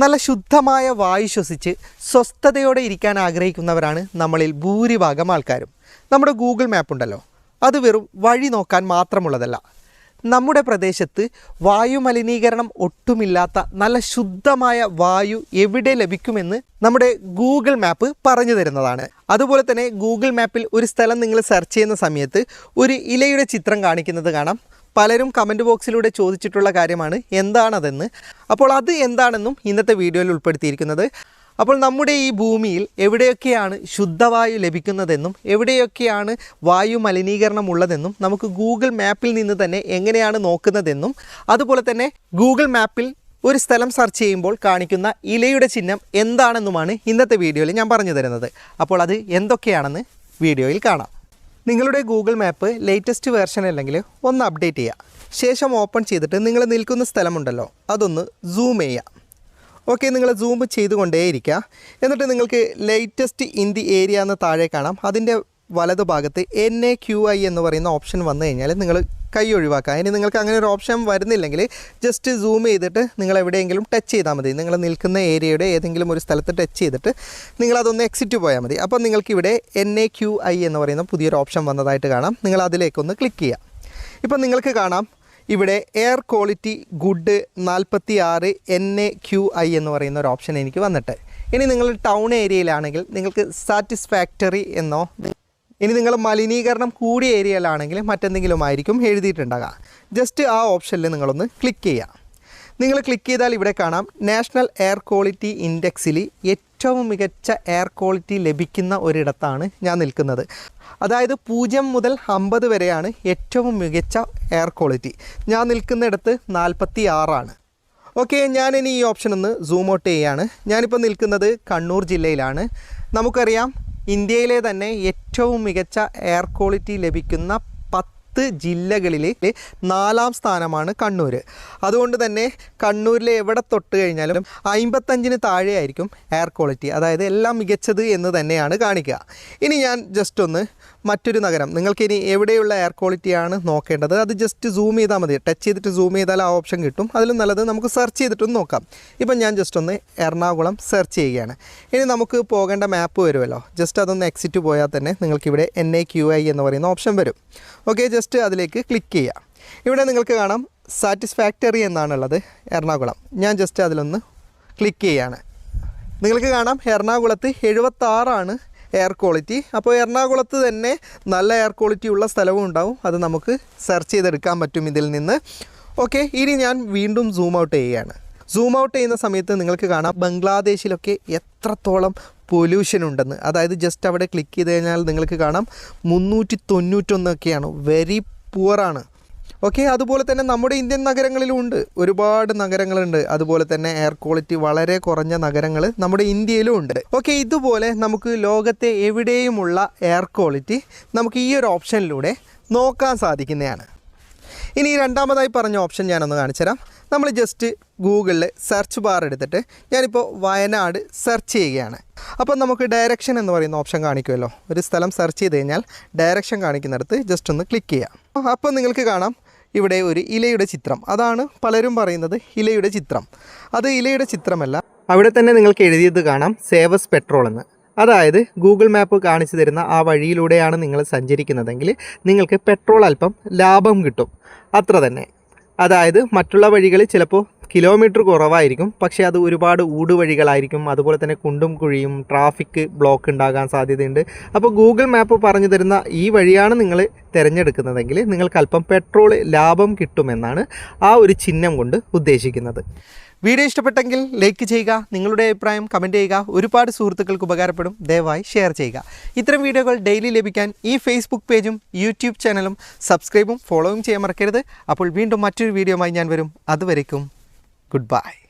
നല്ല ശുദ്ധമായ വായു ശ്വസിച്ച് സ്വസ്ഥതയോടെ ഇരിക്കാൻ ആഗ്രഹിക്കുന്നവരാണ് നമ്മളിൽ ഭൂരിഭാഗം ആൾക്കാരും. നമ്മുടെ ഗൂഗിൾ മാപ്പ് ഉണ്ടല്ലോ, അത് വെറും വഴി നോക്കാൻ മാത്രമുള്ളതല്ല. നമ്മുടെ പ്രദേശത്ത് വായു മലിനീകരണം ഒട്ടുമില്ലാത്ത നല്ല ശുദ്ധമായ വായു എവിടെ ലഭിക്കുമെന്ന് നമ്മുടെ ഗൂഗിൾ മാപ്പ് പറഞ്ഞു തരുന്നതാണ്. അതുപോലെ തന്നെ ഗൂഗിൾ മാപ്പിൽ ഒരു സ്ഥലം നിങ്ങൾ സെർച്ച് ചെയ്യുന്ന സമയത്ത് ഒരു ഇലയുടെ ചിത്രം കാണിക്കുന്നത് കാണാം. പലരും കമൻറ്റ് ബോക്സിലൂടെ ചോദിച്ചിട്ടുള്ള കാര്യമാണ് എന്താണതെന്ന്. അപ്പോൾ അത് എന്താണെന്നും ഇന്നത്തെ വീഡിയോയിൽ ഉൾപ്പെടുത്തിയിരിക്കുന്നത്. അപ്പോൾ നമ്മുടെ ഈ ഭൂമിയിൽ എവിടെയൊക്കെയാണ് ശുദ്ധവായു ലഭിക്കുന്നതെന്നും എവിടെയൊക്കെയാണ് വായു മലിനീകരണം ഉള്ളതെന്നും നമുക്ക് ഗൂഗിൾ മാപ്പിൽ നിന്ന് തന്നെ എങ്ങനെയാണ് നോക്കുന്നതെന്നും, അതുപോലെ തന്നെ ഗൂഗിൾ മാപ്പിൽ ഒരു സ്ഥലം സെർച്ച് ചെയ്യുമ്പോൾ കാണിക്കുന്ന ഇലയുടെ ചിഹ്നം എന്താണെന്നുമാണ് ഇന്നത്തെ വീഡിയോയിൽ ഞാൻ പറഞ്ഞു തരുന്നത്. അപ്പോൾ അത് എന്തൊക്കെയാണെന്ന് വീഡിയോയിൽ കാണാം. നിങ്ങളുടെ ഗൂഗിൾ മാപ്പ് ലേറ്റസ്റ്റ് വേർഷൻ അല്ലെങ്കിൽ ഒന്ന് അപ്ഡേറ്റ് ചെയ്യുക. ശേഷം ഓപ്പൺ ചെയ്തിട്ട് നിങ്ങൾ നിൽക്കുന്ന സ്ഥലമുണ്ടല്ലോ അതൊന്ന് സൂം ചെയ്യുക. ഓക്കെ, നിങ്ങൾ സൂം ചെയ്തുകൊണ്ടേയിരിക്കുക. എന്നിട്ട് നിങ്ങൾക്ക് ലേറ്റസ്റ്റ് ഇൻ ദി ഏരിയ എന്ന് താഴെ കാണാം. അതിൻ്റെ വലതുഭാഗത്ത് NAQI എന്ന് പറയുന്ന ഓപ്ഷൻ വന്നു കഴിഞ്ഞാൽ നിങ്ങൾ കൈ ഒഴിവാക്കുക. ഇനി നിങ്ങൾക്ക് അങ്ങനെ ഒരു ഓപ്ഷൻ വരുന്നില്ലെങ്കിൽ ജസ്റ്റ് സൂം ചെയ്തിട്ട് നിങ്ങൾ എവിടെയെങ്കിലും ടച്ച് ചെയ്താൽ മതി. നിങ്ങൾ നിൽക്കുന്ന ഏരിയയുടെ ഏതെങ്കിലും ഒരു സ്ഥലത്ത് ടച്ച് ചെയ്തിട്ട് നിങ്ങളതൊന്ന് എക്സിറ്റ് പോയാൽ മതി. അപ്പോൾ നിങ്ങൾക്കിവിടെ NAQI എന്ന് പറയുന്ന പുതിയൊരു ഓപ്ഷൻ വന്നതായിട്ട് കാണാം. നിങ്ങൾ അതിലേക്കൊന്ന് ക്ലിക്ക് ചെയ്യുക. ഇപ്പം നിങ്ങൾക്ക് കാണാം ഇവിടെ എയർ ക്വാളിറ്റി ഗുഡ് 46 NAQI എന്ന് പറയുന്ന ഒരു ഓപ്ഷൻ എനിക്ക് വന്നിട്ട്. ഇനി നിങ്ങൾ ടൗൺ ഏരിയയിലാണെങ്കിൽ നിങ്ങൾക്ക് സാറ്റിസ്ഫാക്ടറി എന്നോ, ഇനി നിങ്ങൾ മലിനീകരണം കൂടിയ ഏരിയയിലാണെങ്കിൽ മറ്റെന്തെങ്കിലും ആയിരിക്കും എഴുതിയിട്ടുണ്ടാകുക. ജസ്റ്റ് ആ ഓപ്ഷനിൽ നിങ്ങളൊന്ന് ക്ലിക്ക് ചെയ്യുക. നിങ്ങൾ ക്ലിക്ക് ചെയ്താൽ ഇവിടെ കാണാം നാഷണൽ എയർ ക്വാളിറ്റി ഇൻഡെക്സിൽ ഏറ്റവും മികച്ച എയർ ക്വാളിറ്റി ലഭിക്കുന്ന ഒരിടത്താണ് ഞാൻ നിൽക്കുന്നത്. അതായത് 0 മുതൽ 50 വരെയാണ് ഏറ്റവും മികച്ച എയർ ക്വാളിറ്റി. ഞാൻ നിൽക്കുന്നിടത്ത് 46 ഓക്കെ, ഞാനിനി ഈ ഓപ്ഷൻ ഒന്ന് സൂം ഔട്ട് ചെയ്യുകയാണ്. ഞാനിപ്പോൾ നിൽക്കുന്നത് കണ്ണൂർ ജില്ലയിലാണ്. നമുക്കറിയാം ഇന്ത്യയിലെ തന്നെ ഏറ്റവും മികച്ച എയർ ക്വാളിറ്റി ലഭിക്കുന്ന 10 ജില്ലകളിൽ 4ാം സ്ഥാനമാണ് കണ്ണൂർ. അതുകൊണ്ട് തന്നെ കണ്ണൂരിലെ എവിടെ തൊട്ട് കഴിഞ്ഞാലും 55-ന് താഴെ ആയിരിക്കും എയർ ക്വാളിറ്റി, അതായത് എല്ലാം മികച്ചത് എന്ന് തന്നെയാണ് കാണിക്കുക. ഇനി ഞാൻ ജസ്റ്റ് ഒന്ന് മറ്റൊരു നഗരം, നിങ്ങൾക്കിനി എവിടെയുള്ള എയർ ക്വാളിറ്റിയാണ് നോക്കേണ്ടത് അത് ജസ്റ്റ് സൂം ചെയ്താൽ മതി. ടച്ച് ചെയ്തിട്ട് സൂം ചെയ്താൽ ആ ഓപ്ഷൻ കിട്ടും. അതിലും നല്ലത് നമുക്ക് സെർച്ച് ചെയ്തിട്ടൊന്ന് നോക്കാം. ഇപ്പം ഞാൻ ജസ്റ്റ് ഒന്ന് എറണാകുളം സെർച്ച് ചെയ്യുകയാണ്. ഇനി നമുക്ക് പോകേണ്ട മാപ്പ് വരുമല്ലോ, ജസ്റ്റ് അതൊന്ന് എക്സിറ്റ് പോയാൽ തന്നെ നിങ്ങൾക്കിവിടെ NAQI എന്ന് പറയുന്ന ഓപ്ഷൻ വരും. ഓക്കെ, ജസ്റ്റ് അതിലേക്ക് ക്ലിക്ക് ചെയ്യുക. ഇവിടെ നിങ്ങൾക്ക് കാണാം സാറ്റിസ്ഫാക്ടറി എന്നാണുള്ളത് എറണാകുളം. ഞാൻ ജസ്റ്റ് അതിലൊന്ന് ക്ലിക്ക് ചെയ്യുകയാണ്. നിങ്ങൾക്ക് കാണാം എറണാകുളത്ത് 76 എയർ ക്വാളിറ്റി. അപ്പോൾ എറണാകുളത്ത് തന്നെ നല്ല എയർ ക്വാളിറ്റി ഉള്ള സ്ഥലവും ഉണ്ടാവും. അത് നമുക്ക് സെർച്ച് ചെയ്തെടുക്കാൻ പറ്റും ഇതിൽ നിന്ന്. ഓക്കെ, ഇനി ഞാൻ വീണ്ടും സൂം ഔട്ട് ചെയ്യുകയാണ്. സൂം ഔട്ട് ചെയ്യുന്ന സമയത്ത് നിങ്ങൾക്ക് കാണാം ബംഗ്ലാദേശിലൊക്കെ എത്രത്തോളം പൊല്യൂഷൻ ഉണ്ടെന്ന്. അതായത് ജസ്റ്റ് അവിടെ ക്ലിക്ക് ചെയ്ത് കഴിഞ്ഞാൽ നിങ്ങൾക്ക് കാണാം 391 വെരി പുവറാണ്. ഓക്കെ, അതുപോലെ തന്നെ നമ്മുടെ ഇന്ത്യൻ നഗരങ്ങളിലും ഉണ്ട്, ഒരുപാട് നഗരങ്ങളുണ്ട്. അതുപോലെ തന്നെ എയർ ക്വാളിറ്റി വളരെ കുറഞ്ഞ നഗരങ്ങൾ നമ്മുടെ ഇന്ത്യയിലും ഉണ്ട്. ഓക്കെ, ഇതുപോലെ നമുക്ക് ലോകത്തെ എവിടെയുമുള്ള എയർ ക്വാളിറ്റി നമുക്ക് ഈ ഒരു ഓപ്ഷനിലൂടെ നോക്കാൻ സാധിക്കുന്നതാണ്. ഇനി രണ്ടാമതായി പറഞ്ഞ ഓപ്ഷൻ ഞാനൊന്ന് കാണിച്ചു തരാം. നമ്മൾ ജസ്റ്റ് ഗൂഗിളിൽ സെർച്ച് ബാർ എടുത്തിട്ട് ഞാനിപ്പോൾ വയനാട് സെർച്ച് ചെയ്യുകയാണ്. അപ്പോൾ നമുക്ക് ഡയറക്ഷൻ എന്ന് പറയുന്ന ഓപ്ഷൻ കാണിക്കുമല്ലോ. ഒരു സ്ഥലം സെർച്ച് ചെയ്ത് കഴിഞ്ഞാൽ ഡയറക്ഷൻ കാണിക്കുന്നിടത്ത് ജസ്റ്റ് ഒന്ന് ക്ലിക്ക് ചെയ്യാം. അപ്പോൾ നിങ്ങൾക്ക് കാണാം ഇവിടെ ഒരു ഇലയുടെ ചിത്രം. അതാണ് പലരും പറയുന്നത് ഇലയുടെ ചിത്രം. അത് ഇലയുടെ ചിത്രമല്ല, അവിടെ തന്നെ നിങ്ങൾക്ക് എഴുതിയത് കാണാം സേവസ് പെട്രോൾ എന്ന്. അതായത് ഗൂഗിൾ മാപ്പ് കാണിച്ചു തരുന്ന ആ വഴിയിലൂടെയാണ് നിങ്ങൾ സഞ്ചരിക്കുന്നതെങ്കിൽ നിങ്ങൾക്ക് പെട്രോൾ അല്പം ലാഭം കിട്ടും, അത്ര തന്നെ. അതായത് മറ്റുള്ള വഴികൾ ചിലപ്പോൾ കിലോമീറ്റർ കുറവായിരിക്കും, പക്ഷേ അത് ഒരുപാട് ഊടുവഴികളായിരിക്കും. അതുപോലെ തന്നെ കുണ്ടും കുഴിയും ട്രാഫിക് ബ്ലോക്ക് ഉണ്ടാകാൻ സാധ്യതയുണ്ട്. അപ്പോൾ ഗൂഗിൾ മാപ്പ് പറഞ്ഞു തരുന്ന ഈ വഴിയാണ് നിങ്ങൾ തിരഞ്ഞെടുക്കുന്നതെങ്കിൽ നിങ്ങൾക്ക് അല്പം പെട്രോൾ ലാഭം കിട്ടുമെന്നാണ് ആ ഒരു ചിഹ്നം കൊണ്ട് ഉദ്ദേശിക്കുന്നത്. വീഡിയോ ഇഷ്ടപ്പെട്ടെങ്കിൽ ലൈക്ക് ചെയ്യുക, നിങ്ങളുടെ അഭിപ്രായം കമൻറ്റ് ചെയ്യുക. ഒരുപാട് സുഹൃത്തുക്കൾക്ക് ഉപകാരപ്പെടും, ദയവായി ഷെയർ ചെയ്യുക. ഇത്തരം വീഡിയോകൾ ഡെയിലി ലഭിക്കാൻ ഈ ഫേസ്ബുക്ക് പേജും യൂട്യൂബ് ചാനലും സബ്സ്ക്രൈബും ഫോളോയും ചെയ്യാൻ മറക്കരുത്. അപ്പോൾ വീണ്ടും മറ്റൊരു വീഡിയോയുമായി ഞാൻ വരും. അതുവരേക്കും ഗുഡ് ബൈ.